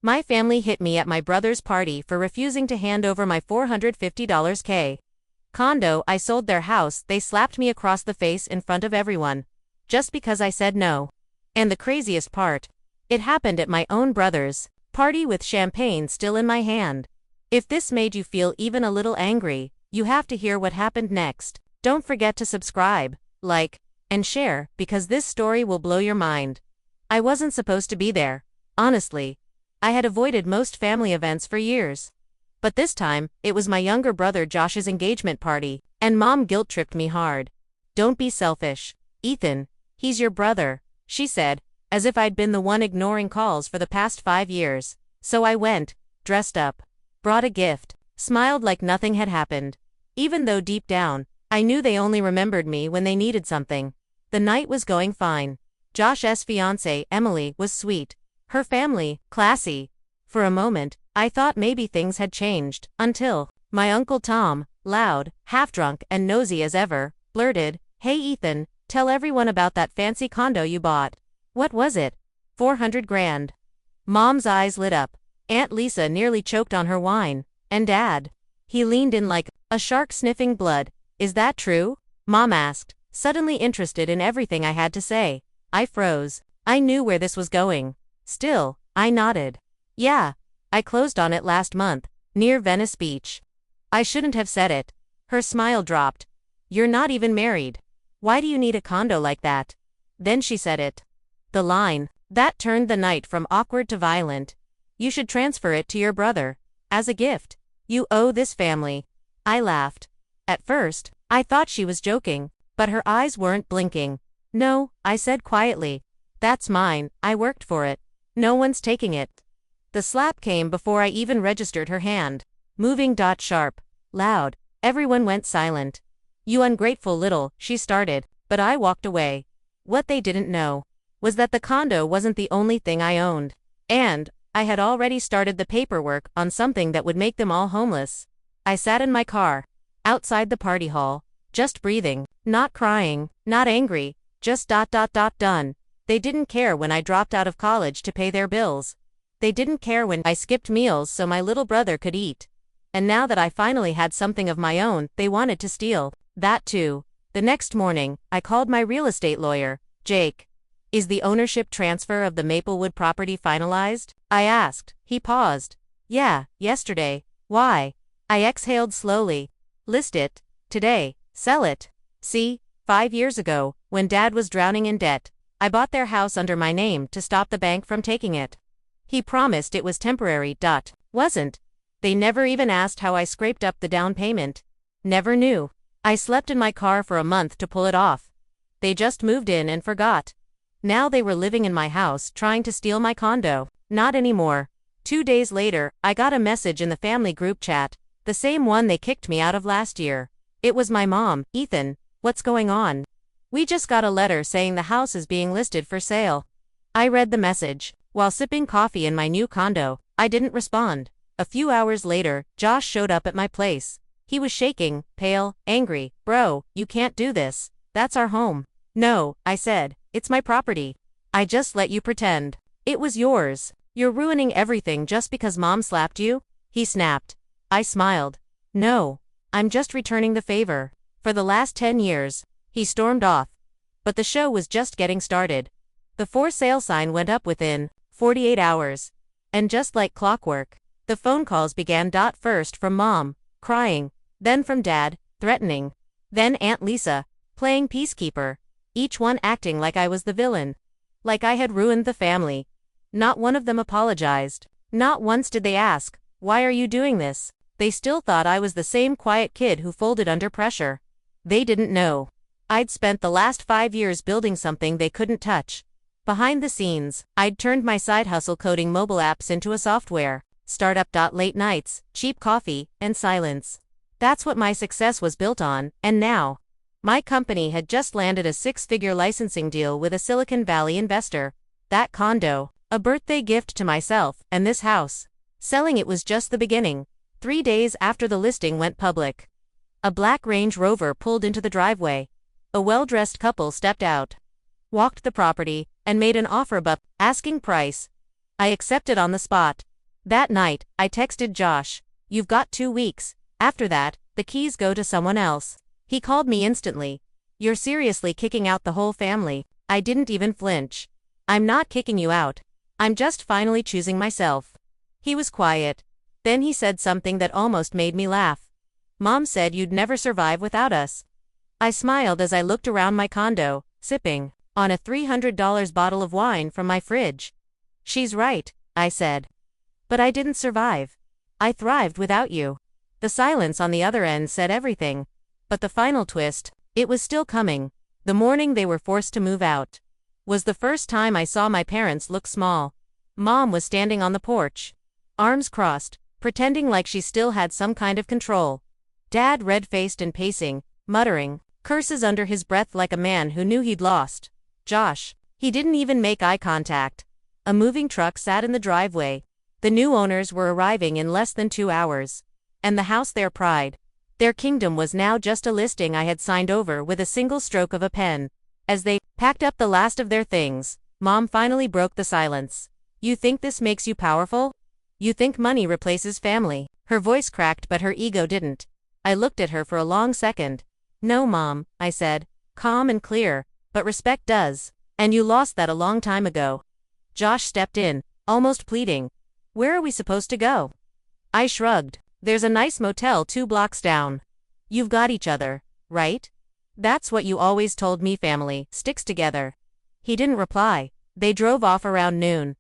My family hit me at my brother's party for refusing to hand over my $450k condo. I sold their house. They slapped me across the face in front of everyone. Just because I said no. And the craziest part, it happened at my own brother's party with champagne still in my hand. If this made you feel even a little angry, you have to hear what happened next. Don't forget to subscribe, like, and share, because this story will blow your mind. I wasn't supposed to be there. Honestly, I had avoided most family events for years. But this time, it was my younger brother Josh's engagement party, and Mom guilt-tripped me hard. "Don't be selfish, Ethan. He's your brother," she said, as if I'd been the one ignoring calls for the past 5 years. So I went, dressed up, brought a gift, smiled like nothing had happened. Even though deep down, I knew they only remembered me when they needed something. The night was going fine. Josh's fiancée, Emily, was sweet. Her family, classy. For a moment, I thought maybe things had changed, until my Uncle Tom, loud, half-drunk and nosy as ever, blurted, "Hey Ethan, tell everyone about that fancy condo you bought." "What was it?" "400 grand. Mom's eyes lit up. Aunt Lisa nearly choked on her wine. "And Dad?" He leaned in like a shark sniffing blood. "Is that true?" Mom asked, suddenly interested in everything I had to say. I froze. I knew where this was going. Still, I nodded. "Yeah, I closed on it last month, near Venice Beach." I shouldn't have said it. Her smile dropped. "You're not even married. Why do you need a condo like that?" Then she said it. The line that turned the night from awkward to violent. "You should transfer it to your brother. As a gift. You owe this family." I laughed. At first, I thought she was joking, but her eyes weren't blinking. "No," I said quietly. "That's mine. I worked for it. No one's taking it." The slap came before I even registered her hand. Moving. Sharp. Loud. Everyone went silent. "You ungrateful little," she started, but I walked away. What they didn't know was that the condo wasn't the only thing I owned. And I had already started the paperwork on something that would make them all homeless. I sat in my car, outside the party hall, just breathing, not crying, not angry, just done. They didn't care when I dropped out of college to pay their bills. They didn't care when I skipped meals so my little brother could eat. And now that I finally had something of my own, they wanted to steal that too. The next morning, I called my real estate lawyer. "Jake, is the ownership transfer of the Maplewood property finalized?" I asked. He paused. "Yeah, yesterday." "Why?" I exhaled slowly. "List it today. Sell it. See, 5 years ago, when Dad was drowning in debt, I bought their house under my name to stop the bank from taking it. He promised it was temporary. Wasn't. They never even asked how I scraped up the down payment. Never knew. I slept in my car for a month to pull it off. They just moved in and forgot. Now they were living in my house trying to steal my condo. Not anymore." 2 days later, I got a message in the family group chat, the same one they kicked me out of last year. It was my mom. "Ethan, what's going on? We just got a letter saying the house is being listed for sale." I read the message while sipping coffee in my new condo. I didn't respond. A few hours later, Josh showed up at my place. He was shaking, pale, angry. "Bro, you can't do this. That's our home." "No," I said. "It's my property. I just let you pretend it was yours. You're ruining everything just because Mom slapped you?" He snapped. I smiled. "No. I'm just returning the favor. For the last 10 years. He stormed off. But the show was just getting started. The for sale sign went up within 48 hours. And just like clockwork, the phone calls began. First from Mom, crying. Then from Dad, threatening. Then Aunt Lisa, playing peacekeeper. Each one acting like I was the villain. Like I had ruined the family. Not one of them apologized. Not once did they ask, "Why are you doing this?" They still thought I was the same quiet kid who folded under pressure. They didn't know I'd spent the last 5 years building something they couldn't touch. Behind the scenes, I'd turned my side hustle coding mobile apps into a software startup. Late nights, cheap coffee, and silence. That's what my success was built on, and now, my company had just landed a 6-figure licensing deal with a Silicon Valley investor. That condo, a birthday gift to myself, and this house. Selling it was just the beginning. 3 days after the listing went public, a black Range Rover pulled into the driveway. A well-dressed couple stepped out, walked the property, and made an offer above asking price. I accepted on the spot. That night, I texted Josh, "You've got 2 weeks. After that, the keys go to someone else." He called me instantly. "You're seriously kicking out the whole family?" I didn't even flinch. "I'm not kicking you out. I'm just finally choosing myself." He was quiet. Then he said something that almost made me laugh. "Mom said you'd never survive without us." I smiled as I looked around my condo, sipping on a $300 bottle of wine from my fridge. "She's right," I said. "But I didn't survive. I thrived without you." The silence on the other end said everything. But the final twist, it was still coming. The morning they were forced to move out was the first time I saw my parents look small. Mom was standing on the porch, arms crossed, pretending like she still had some kind of control. Dad red-faced and pacing, muttering curses under his breath like a man who knew he'd lost. Josh, he didn't even make eye contact. A moving truck sat in the driveway. The new owners were arriving in less than 2 hours. And the house, their pride, their kingdom, was now just a listing I had signed over with a single stroke of a pen. As they packed up the last of their things, Mom finally broke the silence. "You think this makes you powerful? You think money replaces family?" Her voice cracked, but her ego didn't. I looked at her for a long second. "No, Mom," I said, calm and clear, "but respect does. And you lost that a long time ago." Josh stepped in, almost pleading. "Where are we supposed to go?" I shrugged. "There's a nice motel 2 blocks down. You've got each other, right? That's what you always told me, family sticks together." He didn't reply. They drove off around noon.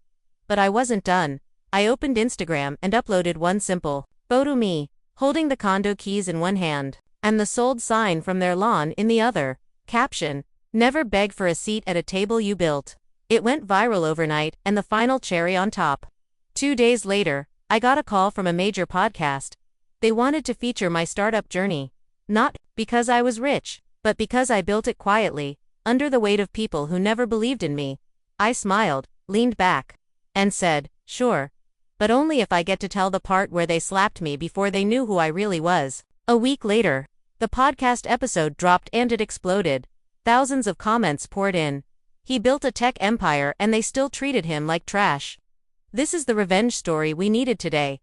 But I wasn't done. I opened Instagram and uploaded one simple photo, me, holding the condo keys in one hand, and the sold sign from their lawn in the other. Caption: "Never beg for a seat at a table you built." It went viral overnight, and the final cherry on top. 2 days later, I got a call from a major podcast. They wanted to feature my startup journey. Not because I was rich, but because I built it quietly, under the weight of people who never believed in me. I smiled, leaned back, and said, "Sure. But only if I get to tell the part where they slapped me before they knew who I really was." A week later, the podcast episode dropped and it exploded. Thousands of comments poured in. He built a tech empire and they still treated him like trash. This is the revenge story we needed today.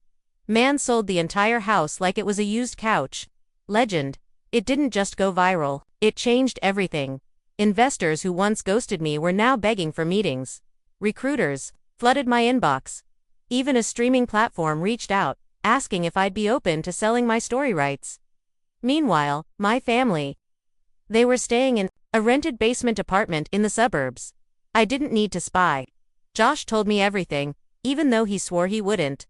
Man sold the entire house like it was a used couch. Legend. It didn't just go viral, it changed everything. Investors who once ghosted me were now begging for meetings. Recruiters flooded my inbox. Even a streaming platform reached out, asking if I'd be open to selling my story rights. Meanwhile, my family, they were staying in a rented basement apartment in the suburbs. I didn't need to spy. Josh told me everything, even though he swore he wouldn't.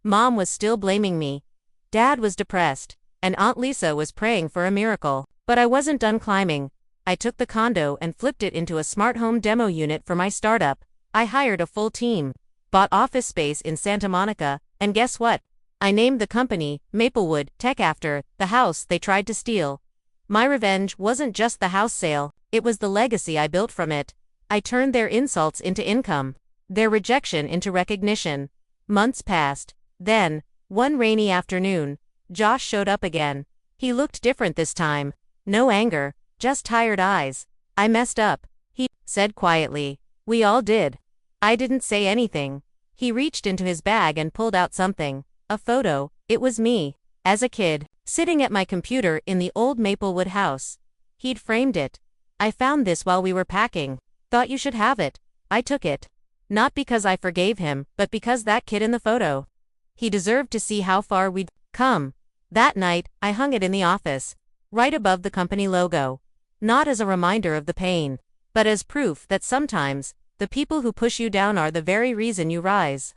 Mom was still blaming me. Dad was depressed, and Aunt Lisa was praying for a miracle. But I wasn't done climbing. I took the condo and flipped it into a smart home demo unit for my startup. I hired a full team, bought office space in Santa Monica, and guess what? I named the company Maplewood Tech after the house they tried to steal. My revenge wasn't just the house sale, it was the legacy I built from it. I turned their insults into income, their rejection into recognition. Months passed. Then, one rainy afternoon, Josh showed up again. He looked different this time. No anger, just tired eyes. "I messed up," he said quietly. "We all did." I didn't say anything. He reached into his bag and pulled out something. A photo. It was me, as a kid, sitting at my computer in the old Maplewood house. He'd framed it. "I found this while we were packing. Thought you should have it." I took it. Not because I forgave him, but because that kid in the photo, he deserved to see how far we'd come. That night, I hung it in the office, right above the company logo. Not as a reminder of the pain, but as proof that sometimes, the people who push you down are the very reason you rise.